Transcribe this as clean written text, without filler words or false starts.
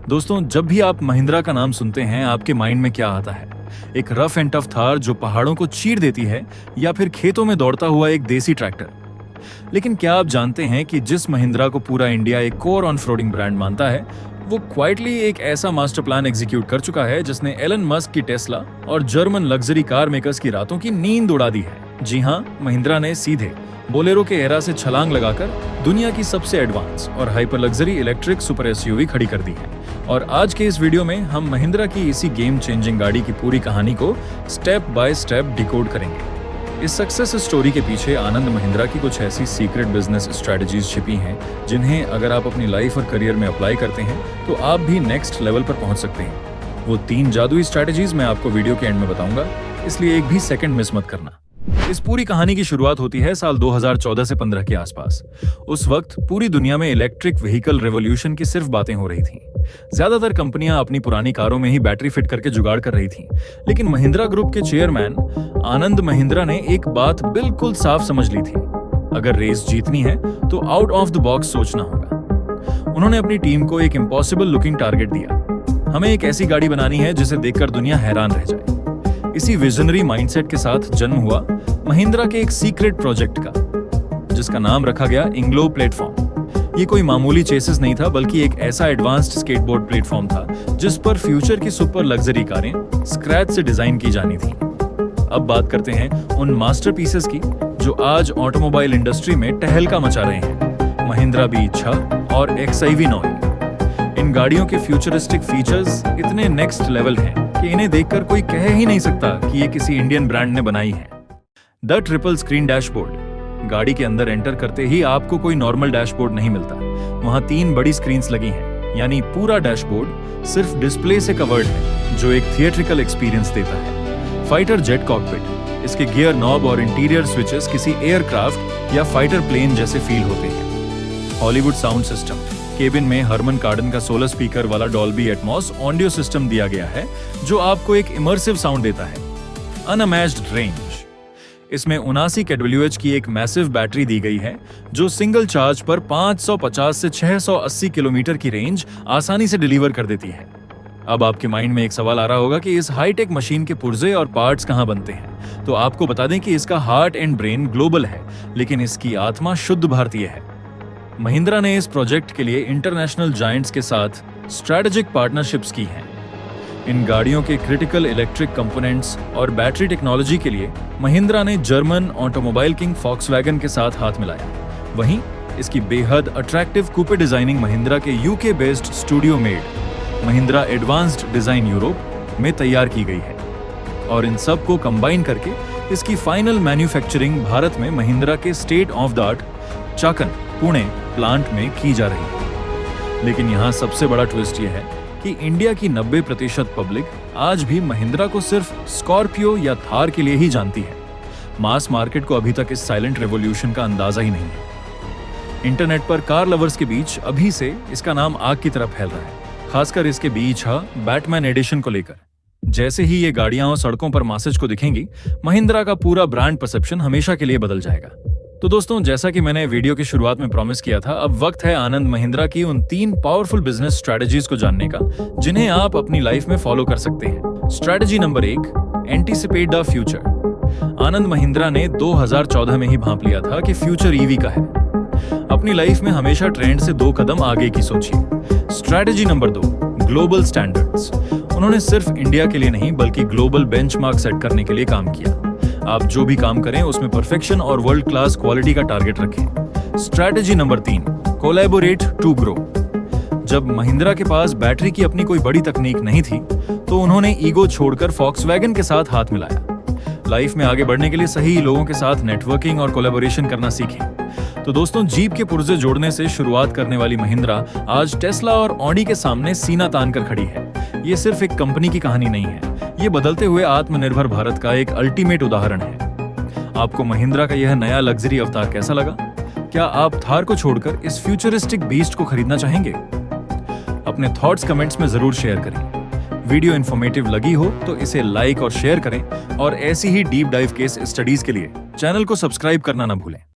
दोस्तों, जब भी आप महिंद्रा का नाम सुनते हैं आपके माइंड में क्या आता है? एक रफ एंड टफ थार जो पहाड़ों को चीर देती है, या फिर खेतों में दौड़ता हुआ एक देसी ट्रैक्टर? लेकिन क्या आप जानते हैं कि जिस महिंद्रा को पूरा इंडिया एक कोर ऑन रोडिंग ब्रांड मानता है, वो क्वाइटली एक ऐसा मास्टर प्लान एग्जीक्यूट कर चुका है जिसने एलन मस्क की टेस्ला और जर्मन लग्जरी कार मेकर्स की रातों की नींद उड़ा दी है। जी हाँ, महिंद्रा ने सीधे बोलेरो के एरा से छलांग लगाकर दुनिया की सबसे एडवांस और hyper luxury electric super SUV खड़ी कर दी है। और आज के इस वीडियो में हम महिंद्रा की इसी गेम चेंजिंग गाड़ी की पूरी कहानी को स्टेप बाय स्टेप डिकोड करेंगे। इस सक्सेस स्टोरी के पीछे आनंद महिंद्रा की कुछ ऐसी सीक्रेट बिजनेस स्ट्रेटजीज छिपी हैं जिन्हें अगर आप अपनी लाइफ और करियर में अप्लाई करते हैं तो आप भी नेक्स्ट लेवल पर पहुंच सकते हैं। वो 3 जादुई स्ट्रेटजीज मैं आपको वीडियो के एंड में बताऊंगा, इसलिए एक भी सेकंड मिस मत करना। इस पूरी कहानी की शुरुआत होती है साल 2014 से 15 के आसपास। उस वक्त पूरी दुनिया में इलेक्ट्रिक व्हीकल रेवोल्यूशन की सिर्फ बातें हो रही थीं। ज्यादातर कंपनियां अपनी पुरानी कारों में ही बैटरी फिट करके जुगाड़ कर रही थीं। लेकिन महिंद्रा ग्रुप के चेयरमैन आनंद महिंद्रा ने एक बात बिल्कुल साफ समझ ली थी, अगर रेस जीतनी है तो आउट ऑफ द बॉक्स सोचना होगा। उन्होंने अपनी टीम को एक इम्पॉसिबल लुकिंग टारगेट दिया। हमें एक ऐसी गाड़ी बनानी है जिसे देखकर दुनिया हैरान रह जाए। इसी विजनरी माइंडसेट के साथ जन्म हुआ महिंद्रा के एक सीक्रेट प्रोजेक्ट का, जिसका नाम रखा गया इंग्लो प्लेटफॉर्म। ये कोई मामूली चेसिस नहीं था, बल्कि एक ऐसा एडवांस्ड स्केटबोर्ड प्लेटफॉर्म था जिस पर फ्यूचर की सुपर लग्जरी कारें स्क्रैच से डिजाइन की जानी थी। अब बात करते हैं उन मास्टरपीसेस की जो आज ऑटोमोबाइल इंडस्ट्री में टहलका मचा रहे हैं, महिंद्रा B6 और XIV9। इन गाड़ियों के फ्यूचरिस्टिक फीचर्स इतने नेक्स्ट लेवल हैं कि इन्हें देखकर कोई कह ही नहीं सकता कि ये किसी इंडियन ब्रांड ने बनाई है। The triple screen dashboard. गाड़ी के अंदर एंटर करते ही आपको कोई नॉर्मल डैशबोर्ड नहीं मिलता। वहां 3 बड़ी स्क्रीन्स लगी हैं, यानी पूरा डैशबोर्ड सिर्फ डिस्प्ले से कवर्ड है, जो एक थिएट्रिकल एक्सपीरियंस देता है। Fighter jet cockpit. इसके गियर नॉब और इंटीरियर स्विचेस किसी एयरक्राफ्ट या फाइटर प्लेन जैसे फील होते हैं। Hollywood sound system. केबिन में हरमन कार्डन का 16 स्पीकर वाला डॉल्बी एटमॉस ऑडियो सिस्टम दिया गया है, जो आपको एक इमर्सिव साउंड देता है। Unmatched range. इसमें 79 kWh की एक मैसिव बैटरी दी गई है, जो सिंगल चार्ज पर 550 से 680 किलोमीटर की रेंज आसानी से डिलीवर कर देती है। अब आपके माइंड में एक सवाल आ रहा होगा कि इस हाईटेक मशीन के पुर्जे और पार्ट्स कहां बनते हैं। तो आपको बता दें कि इसका हार्ट एंड ब्रेन ग्लोबल है, लेकिन इसकी आत्मा शुद्ध भारतीय है। महिंद्रा ने इस प्रोजेक्ट के लिए इंटरनेशनल जायंट्स के साथ स्ट्रैटेजिक पार्टनरशिप्स की हैं। इन गाड़ियों के क्रिटिकल इलेक्ट्रिक कंपोनेंट्स और बैटरी टेक्नोलॉजी के लिए महिंद्रा ने जर्मन ऑटोमोबाइल किंग फॉक्सवैगन के साथ हाथ मिलाया। वहीं इसकी बेहद अट्रैक्टिव कूपे डिजाइनिंग महिंद्रा के UK based studio made Mahindra advanced design Europe में तैयार की गई है। और इन सब को कंबाइन करके इसकी फाइनल मैन्युफैक्चरिंग भारत में महिंद्रा के state of the art Chakan, Pune plant में की जा रही है। लेकिन यहाँ सबसे बड़ा ट्विस्ट ये है कि इंडिया की 90% पब्लिक आज भी महिंद्रा को सिर्फ स्कॉर्पियो या थार के लिए ही जानती है। मास मार्केट को अभी तक इस साइलेंट रेवोल्यूशन का अंदाजा ही नहीं है। इंटरनेट पर कार लवर्स के बीच अभी से इसका नाम आग की तरह फैल रहा है, खासकर इसके B6 बैटमैन एडिशन को लेकर। जैसे ही ये गाड़ियां सड़कों पर मासेज को दिखेंगी, महिंद्रा का पूरा ब्रांड परसेप्शन हमेशा के लिए बदल जाएगा। तो दोस्तों, जैसा कि मैंने वीडियो की शुरुआत में प्रॉमिस किया था, अब वक्त है आनंद महिंद्रा की उन 3 पावरफुल बिजनेस स्ट्रेटजीज को जानने का जिन्हें आप अपनी लाइफ में फॉलो कर सकते हैं। Strategy number 1, anticipate the future. Anand Mahindra ने 2014 में ही भांप लिया था कि फ्यूचर ईवी का है। अपनी लाइफ में हमेशा ट्रेंड से 2 कदम आगे की सोचिए। Strategy number 2, global standards. उन्होंने सिर्फ इंडिया के लिए नहीं बल्कि ग्लोबल बेंचमार्क सेट करने के लिए काम किया। आप जो भी काम करें उसमें परफेक्शन और वर्ल्ड क्लास क्वालिटी का टारगेट रखें। Strategy number 3, collaborate to grow. जब महिंद्रा के पास बैटरी की अपनी कोई बड़ी तकनीक नहीं थी, तो उन्होंने ईगो छोड़कर फॉक्सवैगन के साथ हाथ मिलाया। लाइफ में आगे बढ़ने के लिए सही लोगों के साथ नेटवर्किंग और कोलैबोरेशन करना सीखें। तो दोस्तों, जीप के पुर्जे जोड़ने से शुरुआत करने वाली महिंद्रा आज टेस्ला और ऑडी के सामने सीना तान कर खड़ी है। ये सिर्फ एक कंपनी की कहानी नहीं है, ये बदलते हुए आत्मनिर्भर भारत का एक अल्टीमेट उदाहरण है। आपको महिंद्रा का यह नया लग्जरी अवतार कैसा लगा? क्या आप थार को छोड़कर इस फ्यूचरिस्टिक बीस्ट को खरीदना चाहेंगे? अपने थॉट्स कमेंट्स में जरूर शेयर करें। वीडियो इन्फॉर्मेटिव लगी हो तो इसे लाइक और शेयर करें, और ऐसी ही डीप डाइव केस स्टडीज के लिए चैनल को सब्सक्राइब करना ना भूलें।